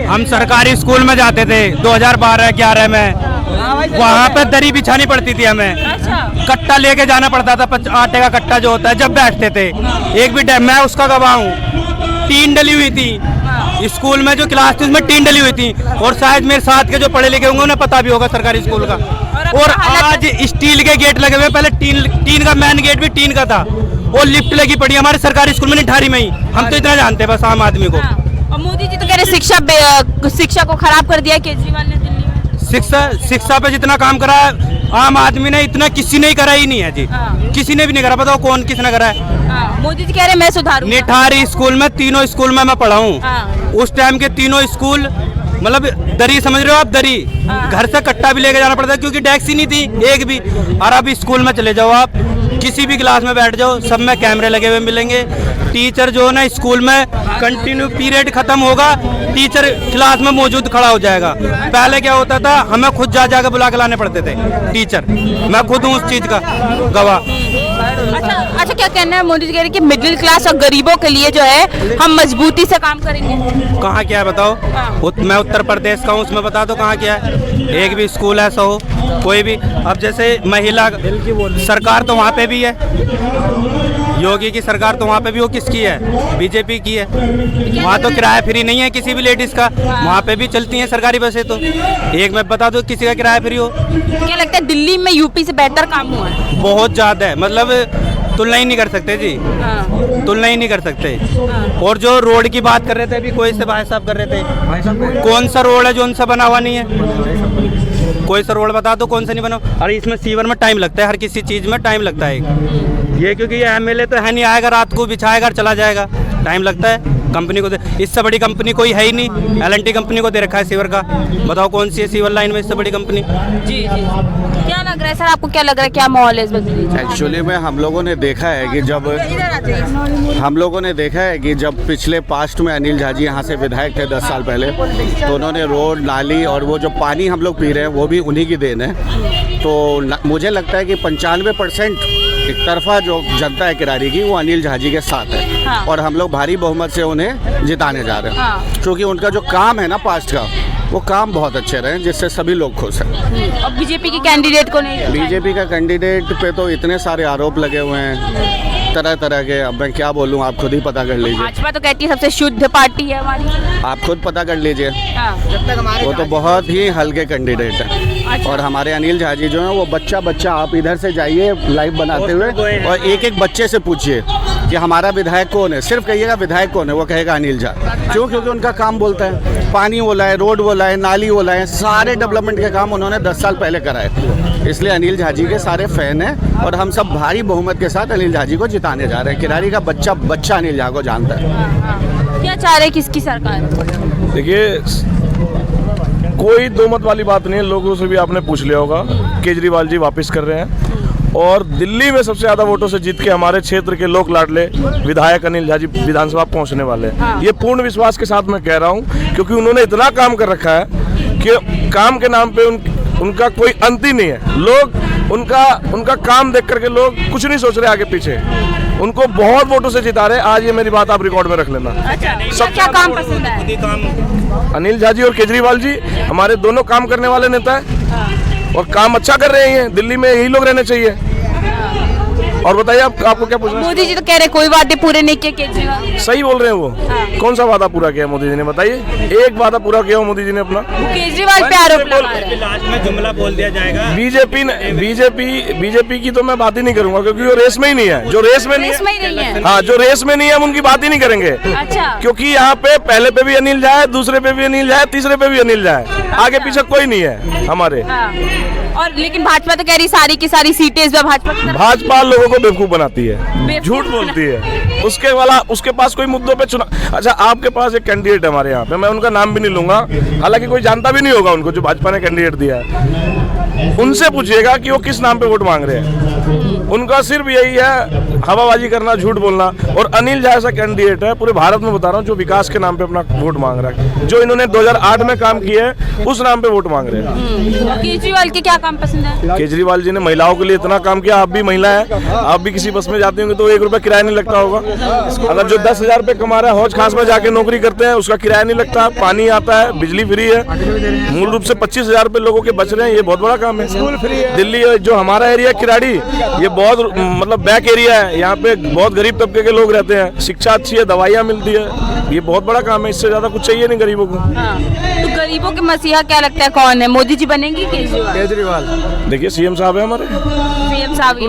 हम सरकारी स्कूल में जाते थे 2012-11 में, वहाँ पे दरी बिछानी पड़ती थी हमें। कट्टा लेके जाना पड़ता था, आटे का कट्टा जो होता है, जब बैठते थे। एक भी टाइम मैं उसका गवाह हूँ, टीन डली हुई थी स्कूल में, जो क्लास थी उसमें टीन डली हुई थी। और शायद मेरे साथ के जो पढ़े लिखे होंगे उन्हें पता भी होगा सरकारी स्कूल का। और आज स्टील के गेट लगे हुए, पहले टीन का मेन गेट भी टीन का था, और लिफ्ट लगी पड़ी हमारे सरकारी स्कूल में निठारी में ही। हम तो इतना जानते हैं बस आम आदमी को। और मोदी जी तो कह रहे शिक्षा को खराब कर दिया केजरीवाल ने दिल्ली में। शिक्षा पे जितना काम करा है आम आदमी ने, इतना किसी ने करा ही नहीं है जी। किसी ने भी नहीं करा। बताओ कौन किसने करा है? मोदी जी कह रहे मैं सुधारूंगा। निठारी स्कूल में, तीनों स्कूल में मैं पढ़ा हूँ। उस टाइम के तीनों स्कूल, मतलब दरी समझ रहे हो आप, दरी घर से कट्टा भी लेके जाना पड़ता है क्योंकि डेस्क ही नहीं थी एक भी। और अब स्कूल में चले जाओ आप, किसी भी क्लास में बैठ जाओ, सब में कैमरे लगे हुए मिलेंगे। टीचर जो है ना स्कूल में कंटिन्यू पीरियड खत्म होगा, टीचर क्लास में मौजूद खड़ा हो जाएगा। पहले क्या होता था, हमें खुद जा बुला के लाने पड़ते थे टीचर। मैं खुद हूँ उस चीज का गवाह। अच्छा, क्या कहना है? मोदी जी कह रहे कि मिडिल क्लास और गरीबों के लिए जो है हम मजबूती से काम करेंगे। कहाँ क्या है बताओ? मैं उत्तर प्रदेश का हूँ, उसमें बता दो कहाँ क्या है? एक भी स्कूल ऐसा हो कोई भी। अब जैसे महिला सरकार तो वहाँ पे भी है, योगी की सरकार तो वहाँ पे भी, वो किसकी है? बीजेपी की है। वहाँ तो किराया फ्री नहीं है किसी भी लेडीज का, वहाँ पे भी चलती हैं सरकारी बसें। तो एक मैं बता दूँ, किसी का किराया फ्री हो। क्या लगता है दिल्ली में यूपी से बेहतर काम हुआ है? बहुत ज़्यादा है, मतलब तुलना ही नहीं कर सकते जी, तुलना ही नहीं कर सकते। और जो रोड की बात कर रहे थे अभी, कोई से भाई साहब कर रहे थे, कौन सा रोड है जो उनसे बना हुआ नहीं है? कोई सा रोड बता दो कौन सा नहीं बना। अरे इसमें सीवर में टाइम लगता है, हर किसी चीज़ में टाइम लगता है। ये क्योंकि ये एमएलए तो है नहीं, आएगा रात को बिछाएगा और चला जाएगा, टाइम लगता है। कंपनी को इससे बड़ी कंपनी कोई है ही नहीं। एल&टी कंपनी को दे रखा है सीवर का, बताओ कौन सी है सीवर लाइन में इससे बड़ी कंपनी? जी। क्या लग रहा है सर, आपको क्या लग रहा है, क्या माहौल है इस वक्त? एक्चुअली में हम लोगों ने देखा है कि जब पिछले पास्ट में अनिल झा जी यहाँ से विधायक थे 10 साल पहले, तो उन्होंने रोड, नाली और वो जो पानी हम लोग पी रहे हैं वो भी उन्हीं की देन है। तो मुझे लगता है कि 95% एक तरफा जो जनता है किरारी की, वो अनिल झा जी के साथ है। और हम लोग भारी बहुमत से उन्हें जिताने जा रहे हैं, क्योंकि उनका जो काम है ना पास्ट का, वो काम बहुत अच्छे रहे, जिससे सभी लोग खुश हैं। और बीजेपी के कैंडिडेट को नहीं? बीजेपी का कैंडिडेट पे तो इतने सारे आरोप लगे हुए हैं तरह तरह के, अब मैं क्या बोलूं, आप खुद ही पता कर लीजिए। भाजपा तो कहती है सबसे शुद्ध पार्टी है हमारी, आप खुद पता कर लीजिए। वो तो बहुत ही हल्के कैंडिडेट है। और हमारे अनिल झा जी जो है वो बच्चा आप इधर से जाइए लाइव बनाते हुए और एक बच्चे से पूछिए कि हमारा विधायक कौन है, सिर्फ कहिएगा विधायक कौन है, वो कहेगा अनिल झा। क्यों? क्योंकि उनका काम बोलता है, पानी वो लाए, रोड वो लाए, नाली वो लाए, सारे डेवलपमेंट के काम उन्होंने 10 साल पहले कराए। इसलिए अनिल झा जी के सारे फैन हैं और हम सब भारी बहुमत के साथ अनिल झा जी को जिताने जा रहे हैं। किरारी का बच्चा अनिल झा को जानता है। क्या चाह रहे किसकी सरकार? देखिए, कोई दो मत वाली बात नहीं है, लोगों से भी आपने पूछ लिया होगा, केजरीवाल जी वापस कर रहे हैं। और दिल्ली में सबसे ज्यादा वोटों से जीत के हमारे क्षेत्र के लोक लाडले विधायक अनिल झा जी विधानसभा पहुंचने वाले हैं। ये पूर्ण विश्वास के साथ मैं कह रहा हूं, क्योंकि उन्होंने इतना काम कर रखा है कि काम के नाम पे उनका कोई अंत ही नहीं है। लोग उनका काम देख करके लोग कुछ नहीं सोच रहे आगे पीछे, उनको बहुत वोटों से जिता रहे। आज ये मेरी बात आप रिकॉर्ड में रख लेना। सब क्या काम पसंद है? अनिल झा जी और केजरीवाल जी हमारे दोनों काम करने वाले नेता हैं और काम अच्छा कर रहे हैं। दिल्ली में यही लोग रहने चाहिए। और बताइए आपको क्या पूछना है? मोदी जी तो कह रहे कोई वादे पूरे नहीं किए केजरीवाल। सही बोल रहे हैं वो। कौन सा वादा पूरा किया मोदी जी ने, बताइए? एक वादा पूरा किया मोदी जी ने अपना। केजरीवाल पे आरोप लगा रहे हैं। लास्ट में जुमला बोल दिया जाएगा। बीजेपी की तो मैं बात ही नहीं करूंगा, क्योंकि वो रेस में ही नहीं है। जो रेस में नहीं है, हाँ, जो रेस में नहीं है हम उनकी बात ही नहीं करेंगे। अच्छा। क्योंकि यहाँ पे पहले पे भी अनिल झा है, दूसरे पे भी अनिल झा है, तीसरे पे भी अनिल झा है, आगे पीछे कोई नहीं है हमारे। और लेकिन भाजपा तो कह रही सारी की सारी सीटें इस बार भाजपा लोगों को बेवकूफ बनाती है, झूठ बोलती है। उसके पास कोई मुद्दों पे चुनाव। अच्छा, आपके पास एक कैंडिडेट है हमारे यहाँ पे, मैं उनका नाम भी नहीं लूंगा, हालांकि कोई जानता भी नहीं होगा उनको, जो भाजपा ने कैंडिडेट दिया है। उनसे पूछिएगा कि वो किस नाम पे वोट मांग रहे हैं। उनका सिर्फ यही है हवाबाजी करना, झूठ बोलना। और अनिल झा ऐसा कैंडिडेट है, पूरे भारत में बता रहा हूँ, जो विकास के नाम पे अपना वोट मांग रहा है। जो इन्होंने 2008 में काम किया है उस नाम पे वोट मांग रहे हैं। केजरीवाल के क्या काम पसंद है? केजरीवाल जी ने महिलाओं के लिए इतना काम किया। आप भी महिला है, आप भी किसी बस में जाते होंगे तो 1 रुपया किराया नहीं लगता होगा। अगर जो 10,000 रुपए कमा रहा है, हौज खास में जाके नौकरी करते हैं, उसका किराया नहीं लगता, पानी आता है, बिजली फ्री है। मूल रूप से 25,000 रुपए लोगों के बच रहे हैं, ये बहुत बड़ा काम है। दिल्ली जो हमारा एरिया किराड़ी, ये बहुत मतलब बैक एरिया है, यहाँ पे बहुत गरीब तबके के लोग रहते हैं, शिक्षा अच्छी है, दवाइयाँ मिलती है, ये बहुत बड़ा काम है। इससे ज्यादा कुछ चाहिए नहीं गरीबों को। तो गरीबों के मसीहा क्या लगता है कौन है? मोदी जी बनेंगे केजरीवाल। देखिए सीएम साहब है हमारे, सीएम साहब ही।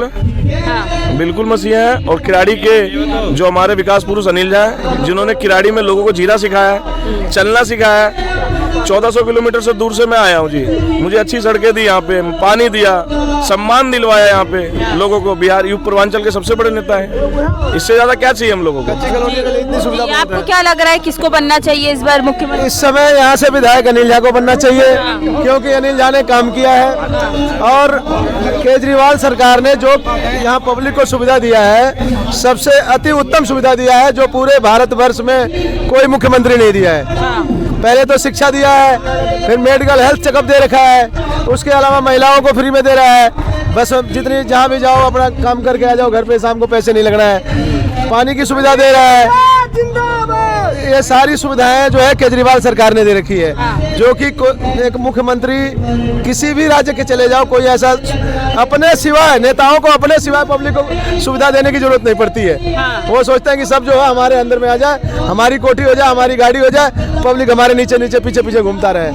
बिल्कुल मसीहा है। और किराड़ी के जो हमारे विकास पुरुष अनिल झा है, जिन्होंने किराड़ी में लोगों को जीना सिखाया है, चलना सिखाया है। 1400 किलोमीटर से दूर से मैं आया हूँ जी, मुझे अच्छी सड़कें दी, यहाँ पे पानी दिया, सम्मान दिलवाया यहाँ पे लोगों को। बिहार पूर्वांचल के सबसे बड़े नेता है, इससे ज्यादा क्या चाहिए हम लोगों को? आपको क्या लग रहा है किसको बनना चाहिए इस बार मुख्यमंत्री? इस समय यहाँ से विधायक अनिल झा को बनना चाहिए, क्योंकि अनिल झा ने काम किया है। और केजरीवाल सरकार ने जो यहाँ पब्लिक को सुविधा दिया है, सबसे अति उत्तम सुविधा दिया है, जो पूरे भारतवर्ष में कोई मुख्यमंत्री नहीं दिया है। पहले तो शिक्षा दिया है, फिर मेडिकल हेल्थ चेकअप दे रखा है, उसके अलावा महिलाओं को फ्री में दे रहा है। बस जितनी जहाँ भी जाओ अपना काम करके आ जाओ घर पे, शाम को पैसे नहीं लगना है। पानी की सुविधा दे रहा है। ये सारी सुविधाएं जो है केजरीवाल सरकार ने दे रखी है, जो कि एक मुख्यमंत्री किसी भी राज्य के चले जाओ, कोई ऐसा अपने सिवाय नेताओं को अपने सिवाय पब्लिक को सुविधा देने की जरूरत नहीं पड़ती है। वो सोचते हैं कि सब जो है हमारे अंदर में आ जाए, हमारी कोठी हो जाए, हमारी गाड़ी हो जाए, पब्लिक हमारे नीचे नीचे पीछे पीछे घूमता रहे।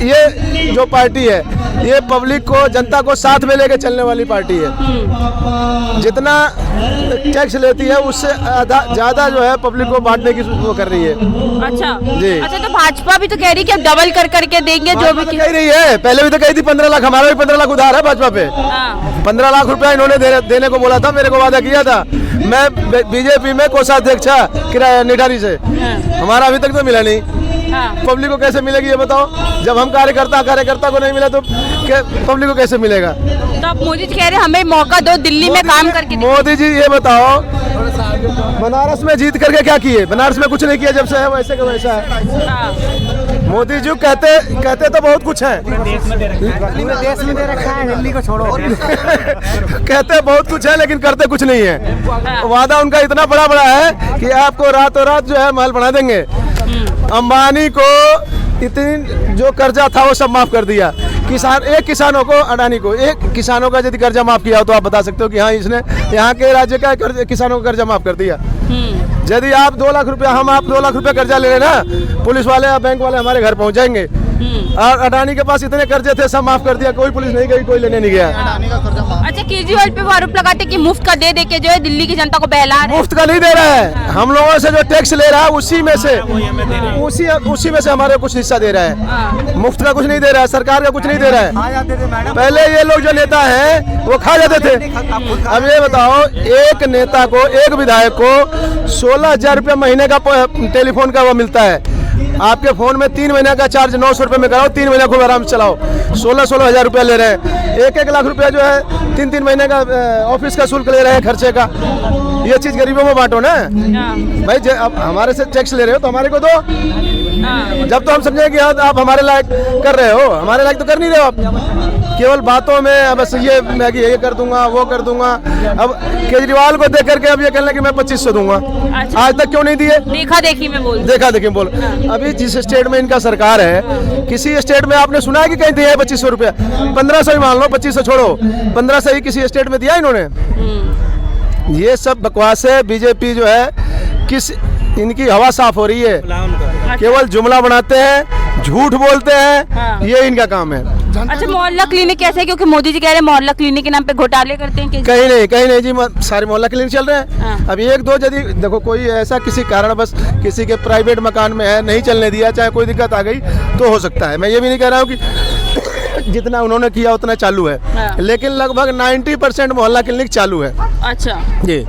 ये जो पार्टी है, ये पब्लिक को, जनता को साथ में लेके चलने वाली पार्टी है। जितना टैक्स लेती है उससे ज्यादा जो है पब्लिक को बांटने की वो कर रही है। अच्छा जी। अच्छा, तो भाजपा भी तो कह रही है कि अब डबल कर करके देंगे जो भी। कह रही है, पहले भी तो कही थी 15 लाख, हमारा भी 15 लाख उधार है भाजपा पे। 15 लाख रुपया इन्होंने देने को बोला था, मेरे को वादा किया था। मैं बीजेपी में कोषाध्यक्ष किराया निठारी से, हमारा अभी तक तो मिला नहीं। पब्लिक को कैसे मिलेगी ये बताओ? जब हम कार्यकर्ता को नहीं मिला तो पब्लिक को कैसे मिलेगा? तो अब मोदी जी कह रहे हैं हमें मौका दो दिल्ली में काम करके। मोदी जी ये बताओ, बनारस में जीत करके क्या किए? बनारस में कुछ नहीं किया, जब से है वैसे का वैसा है। मोदी जी कहते तो बहुत कुछ है, देश में दे रखा है, दिल्ली को छोड़ो। कहते बहुत कुछ है लेकिन करते कुछ नहीं है। वादा उनका इतना बड़ा है कि आपको रातों रात जो है महल बना देंगे। अंबानी को इतनी जो कर्जा था वो सब माफ कर दिया। किसानों को, अडानी को, एक किसानों का यदि कर्जा माफ किया हो तो आप बता सकते हो कि हाँ इसने यहाँ के राज्य का किसानों का कर्जा माफ कर दिया। यदि आप 2 लाख रुपया, आप 2 लाख रुपया कर्जा ले लेना, पुलिस वाले या बैंक वाले हमारे घर पहुँच जाएंगे। और अडानी के पास इतने कर्जे थे, सब माफ कर दिया, कोई पुलिस नहीं गई, कोई लेने नहीं गया। अच्छा, केजरीवाल पे आरोप लगाते कि मुफ्त का दे के जो है दिल्ली की जनता को बहला रहे हैं। मुफ्त का नहीं दे रहा है, हम लोगों से जो टैक्स ले रहा है उसी में से हमारे कुछ हिस्सा दे रहा है। मुफ्त का कुछ नहीं दे रहा है, सरकार का कुछ नहीं दे रहा है। पहले ये लोग जो नेता हैं वो खा जाते थे। अब ये बताओ, एक नेता को, एक विधायक को 16,000 रुपया महीने का टेलीफोन का वो मिलता है। आपके फोन में 3 महीने का चार्ज 900 रुपये में कराओ, 3 महीने खूब आराम से चलाओ। 16 हज़ार रुपया ले रहे हैं। 1 लाख रुपया जो है 3 महीने का ऑफिस का शुल्क ले रहे हैं, खर्चे का। ये चीज गरीबों में बांटो ना भाई। अब हमारे से टैक्स ले रहे हो तो हमारे को दो। जब तो हम समझे कि आप हमारे लायक कर रहे हो, हमारे लायक तो कर नहीं रहे हो आप। केवल बातों में बस ये मैं कि ये कर दूंगा, वो कर दूंगा। अब केजरीवाल को देख करके अब ये कहना कि मैं 2500 दूंगा। अच्छा। आज तक क्यों नहीं दिए? देखा देखी में बोल। अभी जिस स्टेट में इनका सरकार है, किसी स्टेट में आपने सुना है कि कहीं दिया है 2500 रुपया? 1500 ही मान लो, 2500 छोड़ो, 1500 ही किसी स्टेट में दिया इन्होंने। ये सब बकवास है। बीजेपी जो है इनकी हवा साफ हो रही है, केवल जुमला बनाते हैं, झूठ बोलते हैं। ये इनका काम है। अच्छा, मोहल्ला क्लिनिक कैसे? क्योंकि मोदी जी कह रहे हैं मोहल्ला क्लिनिक के नाम पे घोटाले करते हैं। कहीं नहीं जी, सारे मोहल्ला क्लिनिक चल रहे हैं। अब 1-2 यदि देखो कोई ऐसा किसी कारण बस किसी के प्राइवेट मकान में है, नहीं चलने दिया, चाहे कोई दिक्कत आ गई तो हो सकता है। मैं ये भी नहीं कह रहा हूँ कि जितना उन्होंने किया उतना चालू है, लेकिन लगभग 90% मोहल्ला क्लिनिक चालू है। अच्छा जी।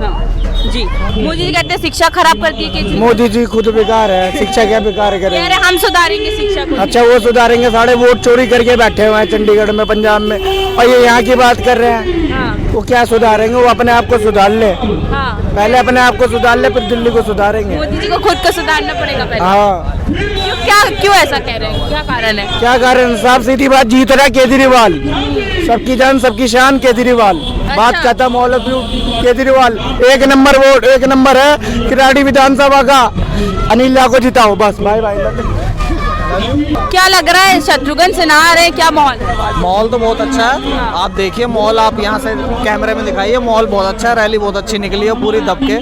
जी, मोदी जी कहते हैं शिक्षा खराब कर दी है। मोदी जी खुद बेकार है, शिक्षा क्या बेकार करेंगे? हम सुधारेंगे शिक्षा को। अच्छा, वो सुधारेंगे? सारे वोट चोरी करके बैठे हुए हैं चंडीगढ़ में, पंजाब में, और ये यहाँ की बात कर रहे हैं। वो क्या सुधारेंगे, वो अपने आप को सुधार ले, हाँ पहले अपने आप को सुधार ले फिर दिल्ली को सुधारेंगे। मोदी जी को खुद को सुधारना पड़ेगा पहले। हाँ क्यों ऐसा कह रहे हैं, क्या कारण है? क्या कारण, साफ सीधी बात, जीत रहा केजरीवाल, सबकी जान सबकी शान केजरीवाल, बात खत्म, ऑल ऑफ यू केजरीवाल, एक नंबर वोट, एक नंबर है किराड़ी विधानसभा का, अनिल झा को जिताओ बस, बाय बाय। क्या लग रहा है, शत्रुघ्न सिन्हा आ रहे हैं, क्या माहौल है? मॉल तो बहुत अच्छा है, आप देखिए मॉल, आप यहाँ से कैमरे में दिखाइए, मॉल बहुत अच्छा है, रैली बहुत अच्छी निकली है पूरी दब के।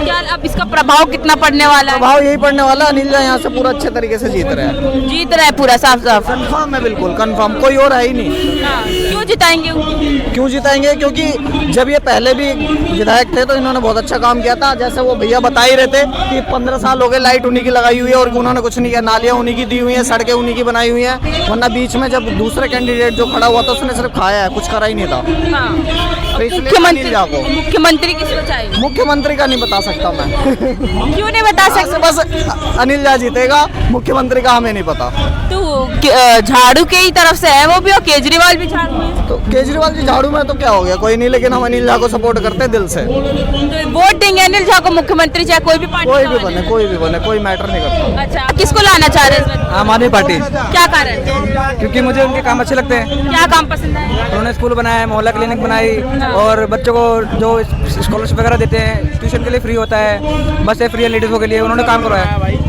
क्या अब इसका प्रभाव कितना पड़ने वाला है? भाव यही पड़ने वाला, अनिल झा यहाँ से पूरा अच्छे तरीके से जीत रहे हैं, जीत रहा है पूरा साफ साफ। कंफर्म है, बिल्कुल कंफर्म, कोई और है ही नहीं। हाँ, क्यों जिताएंगे? क्यों जिताएंगे, क्योंकि जब ये पहले भी विधायक थे तो इन्होंने बहुत अच्छा काम किया था, जैसे वो भैया बता ही रहे थे कि 15 साल हो गए लाइट उन्हीं की लगाई हुई है और उन्होंने कुछ नहीं किया, नालियाँ उन्हीं की दी हुई हैं, सड़कें उन्हीं की बनाई हुई है, वरना बीच में जब दूसरे कैंडिडेट जो खड़ा हुआ था उसने सिर्फ खाया है, कुछ करा ही नहीं था। हाँ। तो इसलिए मुख्यमंत्री अनिल झा को, मुख्यमंत्री किसको चाहिए? मुख्यमंत्री का नहीं बता सकता मैं। क्यों नहीं बता सकते? बस अनिल झा जीतेगा, मुख्यमंत्री का हमें नहीं पता। तो झाड़ू के ही तरफ से है वो भी, और केजरीवाल भी झाड़ू में। तो केजरीवाल जी झाड़ू में तो क्या हो गया, कोई नहीं, लेकिन हम अनिल झा को सपोर्ट करते हैं दिल से। तो वोट देंगे अनिल झा को मुख्यमंत्री, चाहे कोई भी पार्टी कोई का भी बने। बने, कोई भी बने, कोई मैटर नहीं करता। अच्छा, किसको लाना चाह रहे हैं? आम आदमी पार्टी, क्या कारण? क्योंकि मुझे उनके काम अच्छे लगते हैं। क्या काम पसंद है? उन्होंने स्कूल बनाया है, मोहल्ला क्लिनिक बनाई, और बच्चों को जो स्कॉलरशिप वगैरह देते हैं, ट्यूशन के लिए फ्री होता है, बसें फ्री है लेडीज़ों के लिए, उन्होंने काम करवाया।